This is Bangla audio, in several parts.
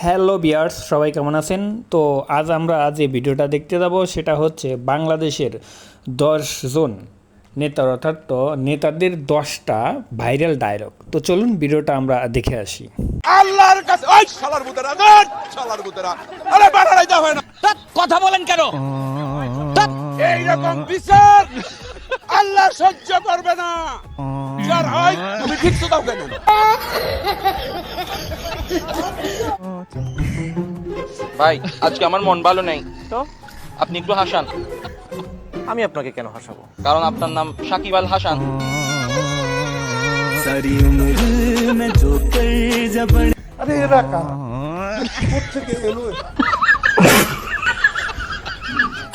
হ্যালো বিয়ার্স, সবাই কেমন আছেন? তো আজ আমরা যে ভিডিওটা দেখতে যাব সেটা হচ্ছে বাংলাদেশের 10 জন নেতার অর্থাৎ নেতাদের 10টা ভাইরাল ডায়লগ। তো চলুন ভিডিওটা আমরা দেখে আসি। আল্লাহর কাছে ওই শালার মুদেরা ধর শালার মুদেরা আরে বাড়াই দাও হয় না কথা বলেন কেন? এই রকম বিচার আল্লাহ সহ্য করবে না। বিচার হয় তুমি ঠিক তো দাও কেন? ভাই আজকে আমার মন ভালো নেই, তো আপনি একটু হাসান। আমি আপনাকে কেন হাসাবো? কারণ আপনার নাম সাকিব আল হাসান। আরে এরা কারা? কোত্থেকে এলো?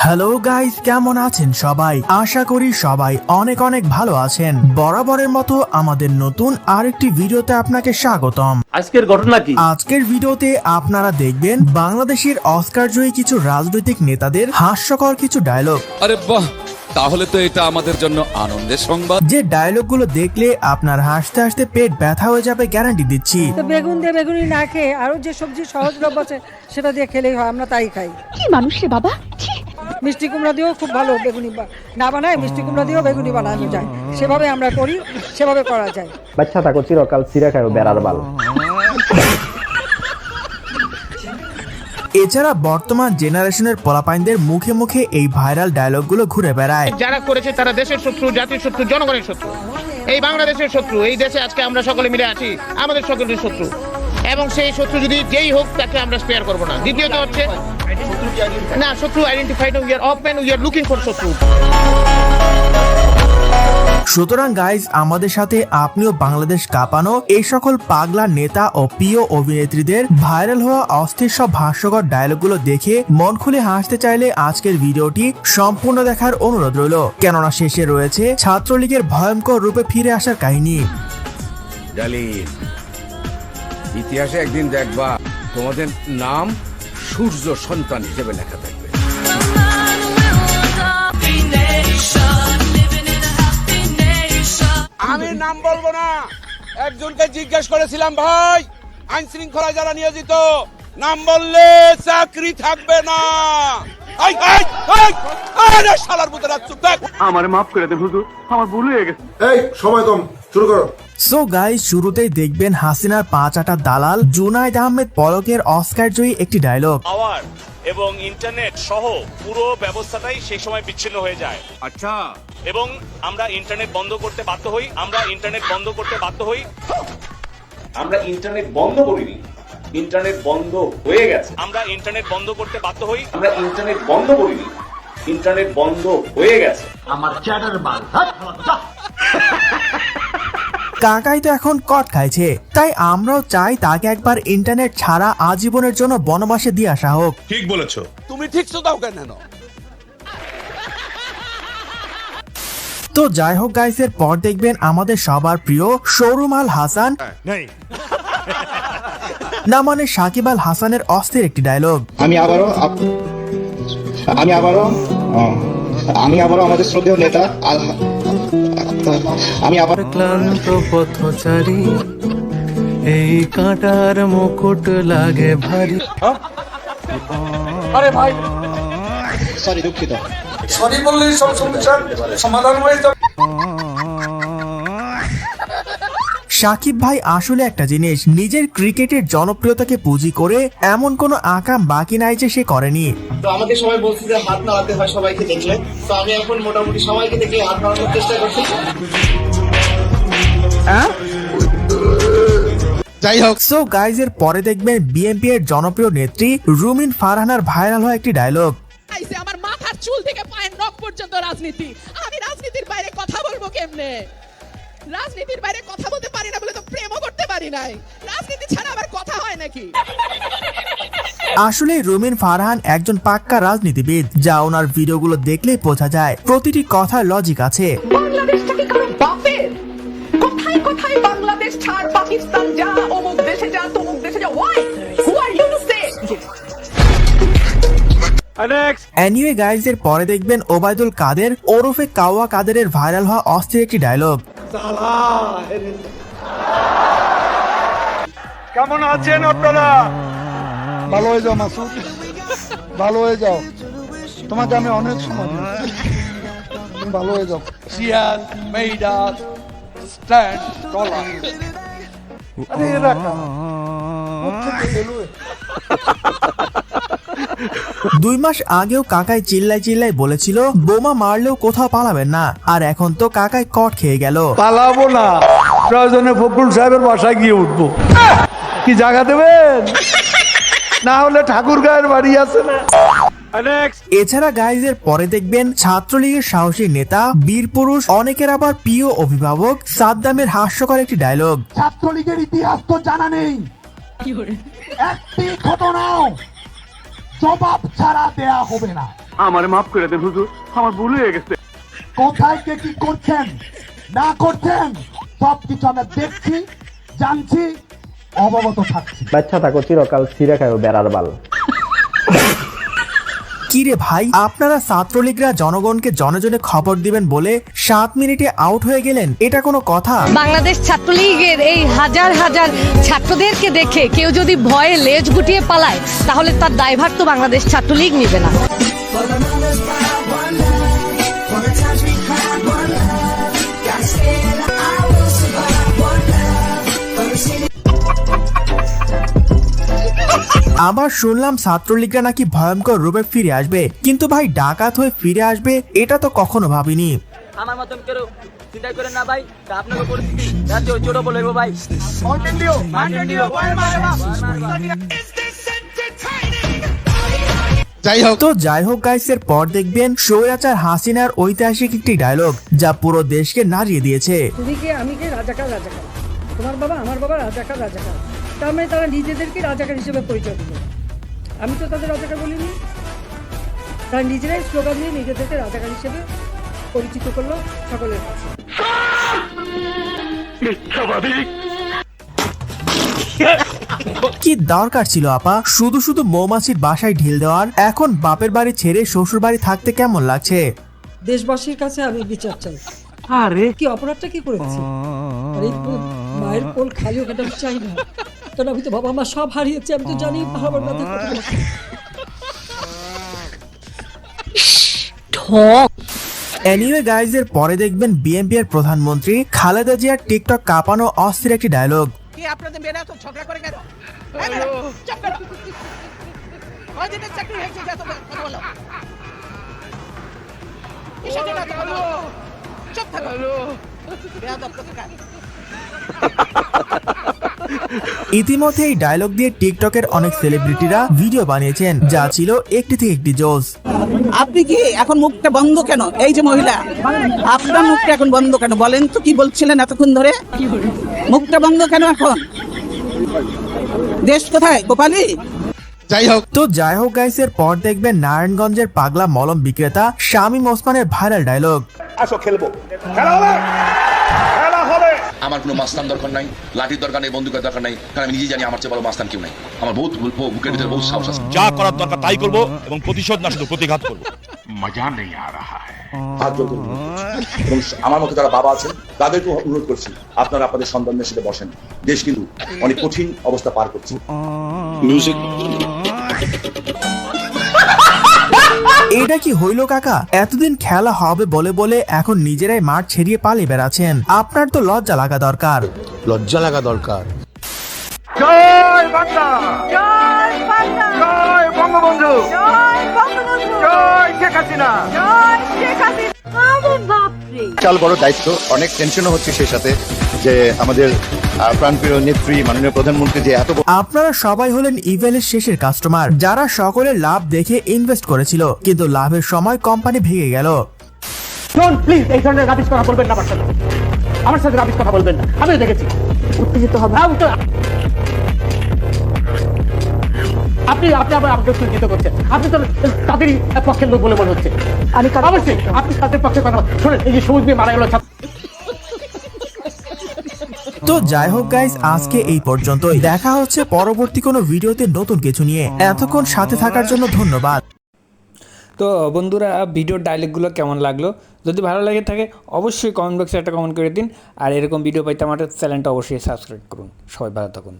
হ্যালো গাইস, কেমন আছেন সবাই? আশা করি সবাই অনেক অনেক ভালো আছেন। বরাবরের মতো আমাদের নতুন আরেকটি ভিডিওতে আপনাকে স্বাগতম। আজকের ঘটনা কি? আজকের ভিডিওতে আপনারা দেখবেন বাংলাদেশের অস্কার জয়ী কিছু রাজনৈতিক নেতাদের হাস্যকর কিছু ডায়লগ। আরে বাহ, তাহলে তো এটা আমাদের জন্য আনন্দের সংবাদ। যে ডায়লগগুলো দেখলে আপনার হাসতে হাসতে পেট ব্যথা হয়ে যাবে, গ্যারান্টি দিচ্ছি। তো বেগুন দিয়ে বেগুনি না খেয়ে আরো যে সবজি সহজলভ্য আছে সেটা দিয়ে খেলেই হয়, আমরা তাই খাই। কি মানুষ রে বাবা! মিষ্টি কুমড়া দিয়েও খুব ভালো বেগুনি না বানায়, মিষ্টি কুমড়া দিয়েও বেগুনি বানানো যায়, সেভাবে আমরা করি, সেভাবে করা যায়। বাচ্চা থাকো চিরকাল চিরা খাও বেড়ার বাল। এছাড়া বর্তমান জেনারেশনের পোলাপাইনদের মুখে মুখে এই ভাইরাল ডায়লগগুলো ঘুরে বেড়ায়। যারা করেছে তারা দেশের শত্রু, জাতির শত্রু, জনগণের শত্রু, এই বাংলাদেশের শত্রু। এই দেশে আজকে আমরা সকলে মিলে আছি, আমাদের সকলের শত্রু, এবং সেই শত্রু যদি যেই হোক তাকে আমরা স্পেয়ার করব না। দ্বিতীয়ত হচ্ছে না, শত্রু identified, we are open, we are looking for শত্রু। সুতরাং গাইজ, আমাদের সাথে আপনিও বাংলাদেশ কাঁপানো এই সকল পাগলা নেতা ও প্রিয় অভিনেত্রীদের ভাইরাল হওয়া অস্থির সব হাস্যকর ডায়লগগুলো দেখে মন খুলে হাসতে চাইলে আজকের ভিডিওটি সম্পূর্ণ দেখার অনুরোধ রইল, কেননা শেষে রয়েছে ছাত্রলীগের ভয়ঙ্কর রূপে ফিরে আসার কাহিনী। ইতিহাসে একদিন দেখবা তোমাদের নাম সূর্য সন্তান হিসেবে লেখা থাকবে। আমি নাম বলবো না। একজনকে জিজ্ঞেস করেছিলাম, ভাই আইন শৃঙ্খলা যারা নিয়োজিত, নাম বললে চাকরি থাকবে না। আই আই আই আরে শালার মুদেরা চুপ থাক। আমারে মাফ করে দেন হুজুর, আমার ভুল হয়ে গেছে। এই সময় কম, শুরু করো। সো গাইস, শুরুতেই দেখবেন হাসিনার 5 আটা দালাল জুনাইদ আহমেদ পলকের অস্কার জয়ী একটি ডায়লগ। পাওয়ার এবং ইন্টারনেট সহ পুরো ব্যবস্থাটাই সেই সময় বিচ্ছিন্ন হয়ে যায়। আচ্ছা, এবং আমরা ইন্টারনেট বন্ধ করতে বাধ্য হই। আমরা ইন্টারনেট বন্ধ করিনি, ইন্টারনেট বন্ধ হয়ে গেছে। আমরা ইন্টারনেট বন্ধ করতে বাধ্য হই। আমরা ইন্টারনেট বন্ধ করিনি, ইন্টারনেট বন্ধ হয়ে গেছে। আমার চ্যাটার বাল। কাকাই তো এখন কট খাইছে, তাই আমরাও চাই তাকে একবার ইন্টারনেট ছাড়া আজীবনের জন্য বনবাসে দিয়ে আসা হোক। ঠিক বলেছো। তুমি ঠিক তো দাও কেন? তো যাই হোক গাইস, এর পর দেখবেন আমাদের সবার প্রিয় শোরুম আল হাসান না মানে সাকিব আল হাসানের অস্থির একটি ডায়লগ। আমি আবারও আমাদের শ্রদ্ধেয় নেতা আমি আবার ক্লান্ত পথচারী, এই কাঁটার মুকুট লাগে ভারী। আরে ভাই সরি, দুঃখিত। সরি বললেই সব সমস্যার সমাধান হয়ে যাবে। সাকিব ভাই আসলে একটা জিনিস, নিজের ক্রিকেটের জনপ্রিয়তাকে পুঁজি করে এমন কোনো আকাম বাকি নাই যে সে করেনি। তো আমাকে সবাই বলছে যে হাত নাড়াতে হয় সবাইকে দেখলে, তো আমি এখন মোটামুটি সবাইকে দেখলে হাত নাড়ানোর চেষ্টা করছি। যাই হোক, সো গাইজ, এর পরে দেখবেন বিএনপি এর জনপ্রিয় নেত্রী রুমিন ফারহানার ভাইরাল হওয়া একটি ডায়লগ। আমার মাথার চুল থেকে পায়ের নখ পর্যন্ত রাজনীতি। আমি রাজনীতির বাইরে কথা বলবো কেমনে? রাজনীতির বাইরে কথা বলতে পারি না বলে তো প্রেমও করতে পারি নাই। রাজনীতি ছাড়া আবার কথা হয় নাকি? আসলে রুমিন ফারহান একজন পাক্কা রাজনীতিবিদ, যা ওনার ভিডিওগুলো দেখলেই বোঝা যায় প্রতিটি কথার লজিক আছে। বাংলাদেশটাকে কারো বাপের? কোথায় কোথায় বাংলাদেশ ছাড়, পাকিস্তান যা, অমুক দেশে যা, তমুক দেশে যা। Why? Who are you to say? Anyway guys, এর পরে দেখবেন ওবায়দুল কাদের ওরফে কাওয়া কাদেরের ভাইরাল হওয়া অস্থির একটি ডায়লগ। কেমন আছেন আপনারা? ভালো হয়ে যাও মাসুদ, ভালো হয়ে যাও, তোমাকে আমি অনেক সময় দিয়েছি। তুমি ভালো হয়ে যাও। Cheers made us stand taller. আরে এরা কারা? কোথা থেকে এলো এ? 2 মাস আগেও কাকাই চিল্লাই বলেছিল বোমা মারলেও কোথাও পালাবেন না, আর এখন তো কাকাই কট খেয়ে গেল। পালাবো না, প্রয়োজনে ফখরুল সাহেবের বাসায় গিয়ে উঠবো। কি জায়গা দেবেন? না হলে ঠাকুর গায়ের বাড়ি আছে না। এছাড়া গাইজের পরে দেখবেন ছাত্রলীগের সাহসী নেতা, বীর পুরুষ, অনেকের আবার প্রিয় অভিভাবক সাদ্দামের হাস্যকর একটি ডায়লগ। ছাত্রলীগের ইতিহাস তো জানা নেই, একটি ঘটনাও জবাব ছাড়া দেয়া হবে না। আমার মাফ করে দেন হুজুর, আমার ভুল হয়ে গেছে। কোথায় কে কি করছেন না করছেন সবকিছু আমরা দেখছি, জানছি, অবগত থাকছি। বাচ্চা থাকো চিরকাল ছিঁড়ে খাও বেড়ার বাল। কিরে ভাই, আপনারা ছাত্রলীগরা জনগণকে জনে খবর দিবেন বলে 7 মিনিটে আউট হয়ে গেলেন, এটা কোনো কথা? বাংলাদেশ ছাত্রলীগের এই হাজার হাজার ছাত্রদেরকে দেখে কেউ যদি ভয়ে লেজ গুটিয়ে পালায়, তাহলে তার দায়ভার তো বাংলাদেশ ছাত্রলীগ নেবে না। আবার শুনলাম ছাত্রলীগরা নাকি ভয়ঙ্কর রূপে ফিরে আসবে, কিন্তু ভাই ডাকাত হয়ে ফিরে আসবে এটা তো কখনো ভাবিনি। আমার মতন কেউ চিন্তা করেন না ভাই, আপনাকে পরিস্থিতি ছোট বলবো ভাই। যাই হোক গাইসের পর দেখবেন স্বৈরাচার হাসিনার ঐতিহাসিক একটি ডায়লগ, যা পুরো দেশকে নাড়িয়ে দিয়েছে। তুমি কে, আমি কে, রাজাকার রাজাকার, তোমার বাবা আমার বাবা রাজাকার রাজাকার, তার মানে তারা নিজেদেরকে রাজাকার হিসেবে পরিচয় দিল। আমি তো তাদের রাজাকার বলিনি, তারা নিজেরাই স্লোগান দিয়ে নিজেদেরকে রাজাকার হিসেবে পরিচিত করলো সকলের কাছে। কি দরকার ছিল আপা শুধু মৌমাছির বাসায় ঢিল দেওয়ার? এখন বাপের বাড়ি ছেড়ে শ্বশুর বাড়ি থাকতে কেমন লাগছে? দেশবাসীর কাছে আমি বিচার চাই। আরে কি অপরাধটা কি করেছি? আরে মায়ের কোল খালি ওটা আমি চাই না, কারণ আমি তো বাবা মা সব হারিয়েছি, আমি তো জানি হারাবার ব্যথা কত। এনিওয়ে গাইজের পরে দেখবেন বিএনপি এর প্রধানমন্ত্রী খালেদা জিয়ার টিকটক কাঁপানো অস্থির একটি ডায়লগ। কি আপনাদের মেয়েরা তো ঝগড়া করে কেন? চুপ করো, ওই দিনের চাকরি হয়েছে যা, তো কথা বলো। কিসের জন্য কথা বলো? চুপ থাকো, বেয়াদব কোথাকার। ইতিমধ্যে এই ডায়লগ দিয়ে টিকটকের অনেক সেলিব্রিটিরা ভিডিও বানিয়েছেন, যা ছিল একটি থেকে একটি জোস। আপনি কি এখন মুখটা বন্ধ কেন? এই যে মহিলা, আপনার মুখটা এখন বন্ধ কেন? বলেন তো কি বলছিলেন এতক্ষণ ধরে? মুখটা বন্ধ কেন এখন? দেশ কোথায় গোপালী? যাই হোক গাইসের পর দেখবেন নারায়ণগঞ্জের পাগলা মলম বিক্রেতা শামীম ওসমানের ভাইরাল ডায়লগ। আসো খেলবো, খেলা হবে, খেলা হবে। আমার কোনো মাস্তান দরকার নাই, লাঠির দরকার নেই, বন্দুকের দরকার নাই, কারণ আমি নিজেই জানি আমার চেয়ে বড় মাস্তান কেউ নাই। আমার বহুত বুকের ভিতরে বহুত সাহস আছে। যা করার দরকার তাই করবো, এবং প্রতিশোধ না শুধু প্রতিঘাত করবো। মজা নেই আ রাহা হ্যায়। হাত জোর করে এবং আমার মতো যারা বাবা আছেন তাদেরকে অনুরোধ করছি, আপনারা আপনাদের সন্তানদের সাথে বসেন। দেশ কিন্তু অনেক কঠিন অবস্থা পার করছে। মিউজিক। এটা কি হইল কাকা? এতদিন খেলা হবে বলে বলে এখন নিজেরাই মাঠ ছেড়িয়ে পালিয়ে বেড়াচ্ছেন। আপনার তো লজ্জা লাগা দরকার। লজ্জা লাগা দরকার। জয় বাংলা, জয় বাংলা, জয় বঙ্গবন্ধু, জয় বঙ্গবন্ধু, জয় শেখ হাসিনা, জয় শেখ হাসিনা। আরে বাপ রে, বিশাল বড় দায়িত্ব, অনেক টেনশনও হচ্ছে সেই সাথে যে আমাদের প্রাণপ্রিয় নেত্রী মাননীয় প্রধানমন্ত্রী যে এত। আপনারা সবাই হলেন ইভেলের শেষের কাস্টমার, যারা সকলের লাভ দেখে ইনভেস্ট করেছিল, কিন্তু লাভের সময় কোম্পানি ভেঙে গেল। প্লিজ এই ধরনের রাবিশ কথা বলবেন না, আমার সাথে রাবিশ কথা বলবেন না। আমি দেখেছি উত্তেজিত হবে। আপনি আবার আমাকে উত্তেজিত করছেন। আপনি তো তাদেরই পক্ষের লোক বলে মনে হচ্ছে। অবশ্যই আপনি তাদের পক্ষে কথা শোনেন। এই যে সবুজ মেয়ে মারা গেল। তো যাই হোক গাইস, আজকে এই পর্যন্তই। দেখা হচ্ছে পরবর্তী কোনো ভিডিওতে নতুন কিছু নিয়ে। এতক্ষণ সাথে থাকার জন্য ধন্যবাদ। তো বন্ধুরা, ভিডিওর ডায়লগগুলো কেমন লাগলো? যদি ভালো লাগে থাকে অবশ্যই কমেন্ট বক্সে একটা কমেন্ট করে দিন, আর এরকম ভিডিও পাইতে আমাদের চ্যানেলটা অবশ্যই সাবস্ক্রাইব করুন। সবাই ভালো থাকুন।